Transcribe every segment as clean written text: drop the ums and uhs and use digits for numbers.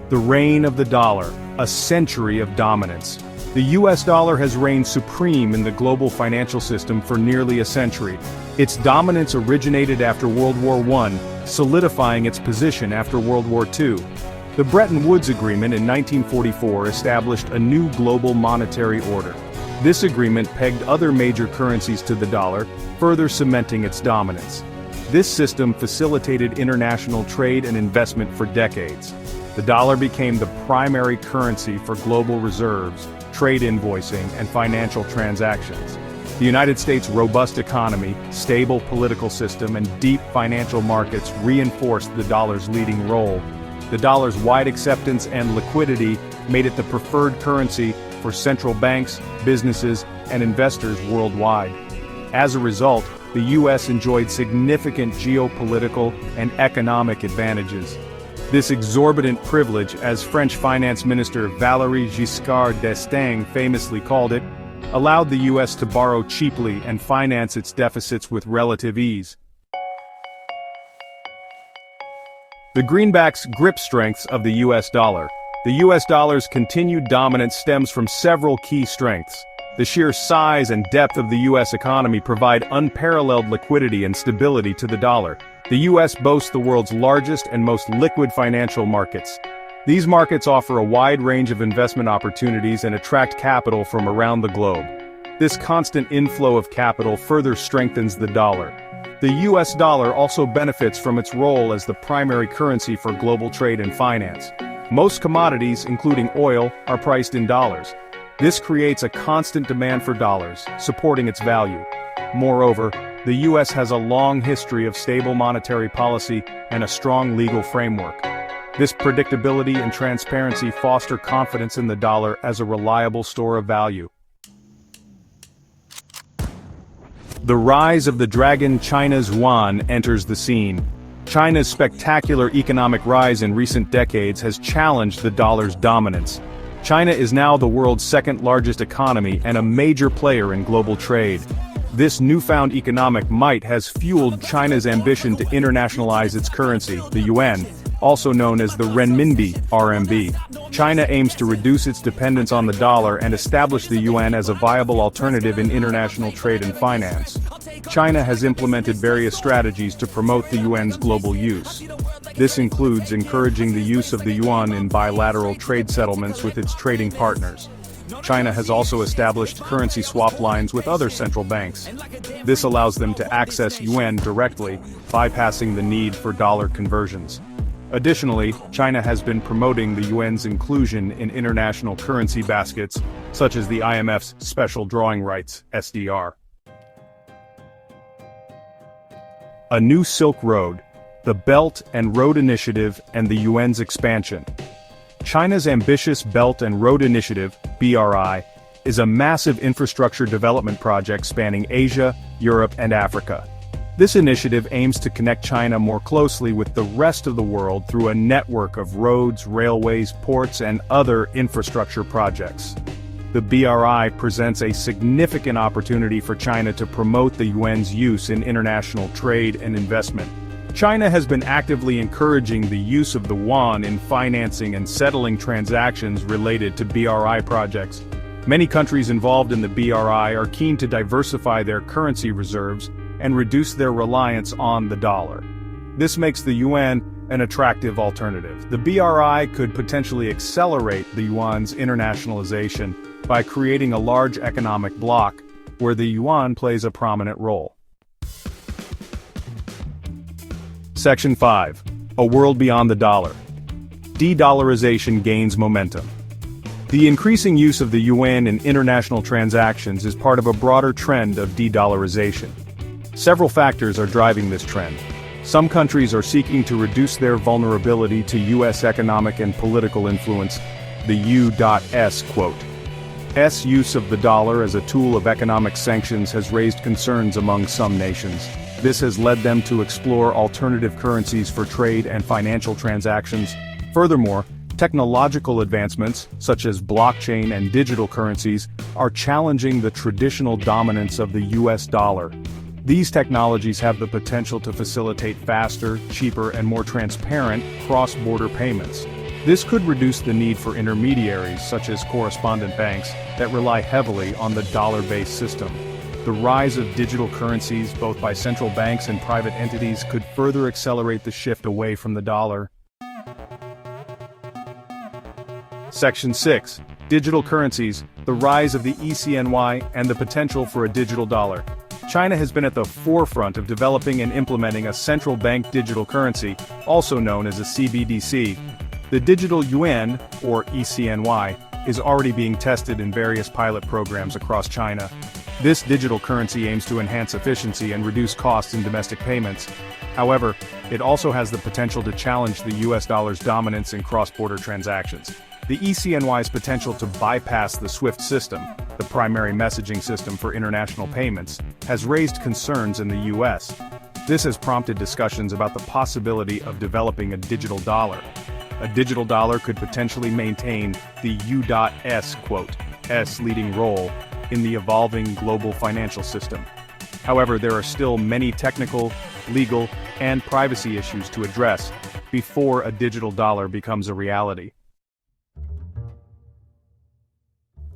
The reign of the dollar, a century of dominance. The US dollar has reigned supreme in the global financial system for nearly a century. Its dominance originated after World War I, solidifying its position after World War II. The Bretton Woods Agreement in 1944 established a new global monetary order. This agreement pegged other major currencies to the dollar, further cementing its dominance. This system facilitated international trade and investment for decades. The dollar became the primary currency for global reserves, trade invoicing, and financial transactions. The United States' robust economy, stable political system, and deep financial markets reinforced the dollar's leading role. The dollar's wide acceptance and liquidity made it the preferred currency for central banks, businesses, and investors worldwide. As a result, the U.S. enjoyed significant geopolitical and economic advantages. This exorbitant privilege, as French Finance Minister Valéry Giscard d'Estaing famously called it, allowed the U.S. to borrow cheaply and finance its deficits with relative ease. The greenback's grip strengths of the U.S. dollar. The U.S. dollar's continued dominance stems from several key strengths. The sheer size and depth of the U.S. economy provide unparalleled liquidity and stability to the dollar. The U.S. boasts the world's largest and most liquid financial markets. These markets offer a wide range of investment opportunities and attract capital from around the globe. This constant inflow of capital further strengthens the dollar. The U.S. dollar also benefits from its role as the primary currency for global trade and finance. Most commodities, including oil, are priced in dollars. This creates a constant demand for dollars, supporting its value. Moreover, the U.S. has a long history of stable monetary policy and a strong legal framework. This predictability and transparency foster confidence in the dollar as a reliable store of value. The rise of the dragon China's Yuan enters the scene. China's spectacular economic rise in recent decades has challenged the dollar's dominance. China is now the world's second-largest economy and a major player in global trade. This newfound economic might has fueled China's ambition to internationalize its currency, the yuan, also known as the renminbi, RMB. China aims to reduce its dependence on the dollar and establish the yuan as a viable alternative in international trade and finance. China has implemented various strategies to promote the yuan's global use. This includes encouraging the use of the yuan in bilateral trade settlements with its trading partners. China has also established currency swap lines with other central banks. This allows them to access yuan directly, bypassing the need for dollar conversions. Additionally, China has been promoting the yuan's inclusion in international currency baskets, such as the IMF's Special Drawing Rights, SDR. A new Silk Road, the Belt and Road Initiative and the yuan's expansion. China's ambitious Belt and Road Initiative, BRI, is a massive infrastructure development project spanning Asia, Europe, and Africa. This initiative aims to connect China more closely with the rest of the world through a network of roads, railways, ports, and other infrastructure projects. The BRI presents a significant opportunity for China to promote the yuan's use in international trade and investment. China has been actively encouraging the use of the yuan in financing and settling transactions related to BRI projects. Many countries involved in the BRI are keen to diversify their currency reserves and reduce their reliance on the dollar. This makes the yuan an attractive alternative. The BRI could potentially accelerate the yuan's internationalization by creating a large economic bloc where the yuan plays a prominent role. Section 5. A world beyond the dollar. De-dollarization gains momentum. The increasing use of the yuan in international transactions is part of a broader trend of de-dollarization. Several factors are driving this trend. Some countries are seeking to reduce their vulnerability to U.S. economic and political influence, the U.S. quote. S use of the dollar as a tool of economic sanctions has raised concerns among some nations. This has led them to explore alternative currencies for trade and financial transactions. Furthermore, technological advancements, such as blockchain and digital currencies, are challenging the traditional dominance of the US dollar. These technologies have the potential to facilitate faster, cheaper, and more transparent cross-border payments. This could reduce the need for intermediaries such as correspondent banks that rely heavily on the dollar-based system. The rise of digital currencies, both by central banks and private entities, could further accelerate the shift away from the dollar. Section 6. Digital currencies, the rise of the eCNY and the potential for a digital dollar. China has been at the forefront of developing and implementing a central bank digital currency, also known as a CBDC. The digital yuan, or eCNY, is already being tested in various pilot programs across China. This digital currency aims to enhance efficiency and reduce costs in domestic payments. However, it also has the potential to challenge the US dollar's dominance in cross-border transactions. The eCNY's potential to bypass the SWIFT system, the primary messaging system for international payments, has raised concerns in the US. This has prompted discussions about the possibility of developing a digital dollar. A digital dollar could potentially maintain the U.S. leading role in the evolving global financial system. However, there are still many technical, legal, and privacy issues to address before a digital dollar becomes a reality.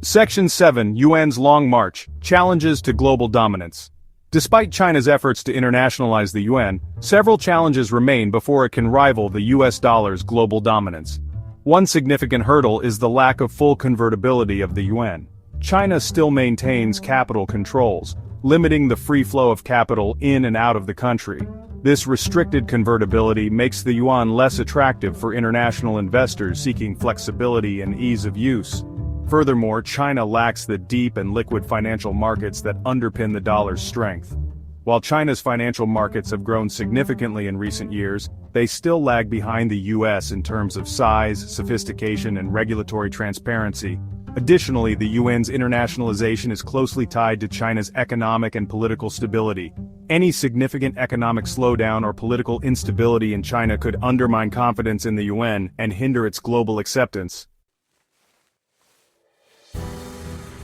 Section 7. Yuan's Long March, Challenges to Global Dominance. Despite China's efforts to internationalize the yuan, several challenges remain before it can rival the US dollar's global dominance. One significant hurdle is the lack of full convertibility of the yuan. China still maintains capital controls, limiting the free flow of capital in and out of the country. This restricted convertibility makes the yuan less attractive for international investors seeking flexibility and ease of use. Furthermore, China lacks the deep and liquid financial markets that underpin the dollar's strength. While China's financial markets have grown significantly in recent years, they still lag behind the US in terms of size, sophistication, and regulatory transparency. Additionally, the yuan's internationalization is closely tied to China's economic and political stability. Any significant economic slowdown or political instability in China could undermine confidence in the yuan and hinder its global acceptance.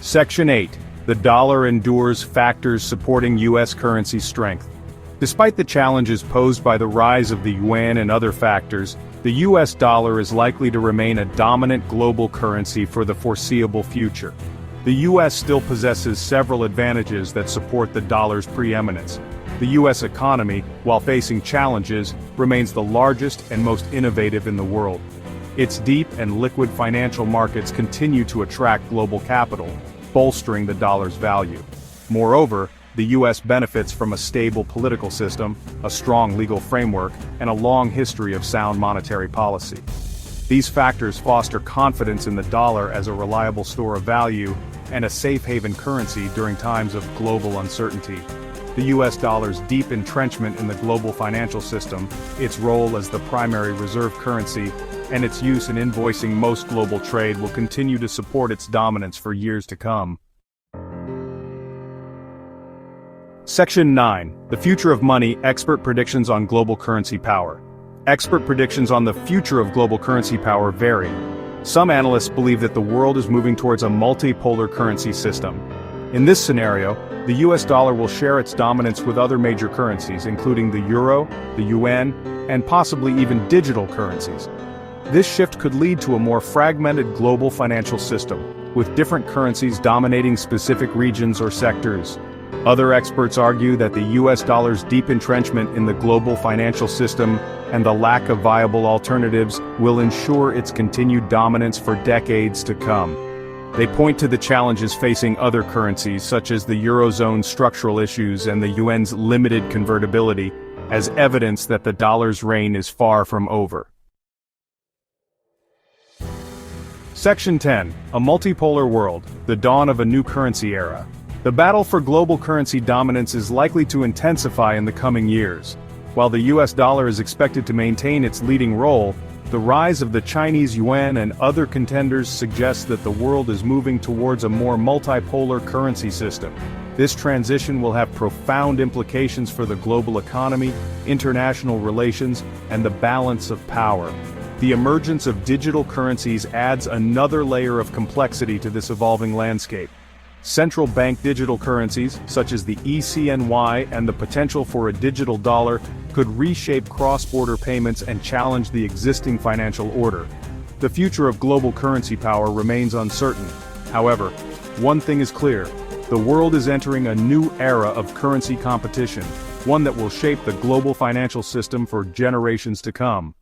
Section 8. The dollar endures factors supporting U.S. currency strength. Despite the challenges posed by the rise of the yuan and other factors, the U.S. dollar is likely to remain a dominant global currency for the foreseeable future. The U.S. still possesses several advantages that support the dollar's preeminence. The U.S. economy, while facing challenges, remains the largest and most innovative in the world. Its deep and liquid financial markets continue to attract global capital, bolstering the dollar's value. Moreover, the U.S. benefits from a stable political system, a strong legal framework, and a long history of sound monetary policy. These factors foster confidence in the dollar as a reliable store of value and a safe haven currency during times of global uncertainty. The U.S. dollar's deep entrenchment in the global financial system, its role as the primary reserve currency, and its use in invoicing most global trade will continue to support its dominance for years to come. Section 9. The Future of Money, Expert Predictions on Global Currency Power. Expert predictions on the future of global currency power vary. Some analysts believe that the world is moving towards a multipolar currency system. In this scenario, the US dollar will share its dominance with other major currencies, including the euro, the yuan, and possibly even digital currencies. This shift could lead to a more fragmented global financial system, with different currencies dominating specific regions or sectors. Other experts argue that the US dollar's deep entrenchment in the global financial system and the lack of viable alternatives will ensure its continued dominance for decades to come. They point to the challenges facing other currencies such as the Eurozone's structural issues and the yuan's limited convertibility as evidence that the dollar's reign is far from over. Section 10. A Multipolar World, the Dawn of a New Currency Era. The battle for global currency dominance is likely to intensify in the coming years. While the US dollar is expected to maintain its leading role, the rise of the Chinese Yuan and other contenders suggests that the world is moving towards a more multipolar currency system. This transition will have profound implications for the global economy, international relations, and the balance of power. The emergence of digital currencies adds another layer of complexity to this evolving landscape. Central bank digital currencies, such as the eCNY and the potential for a digital dollar, could reshape cross-border payments and challenge the existing financial order. The future of global currency power remains uncertain. However, one thing is clear: the world is entering a new era of currency competition, one that will shape the global financial system for generations to come.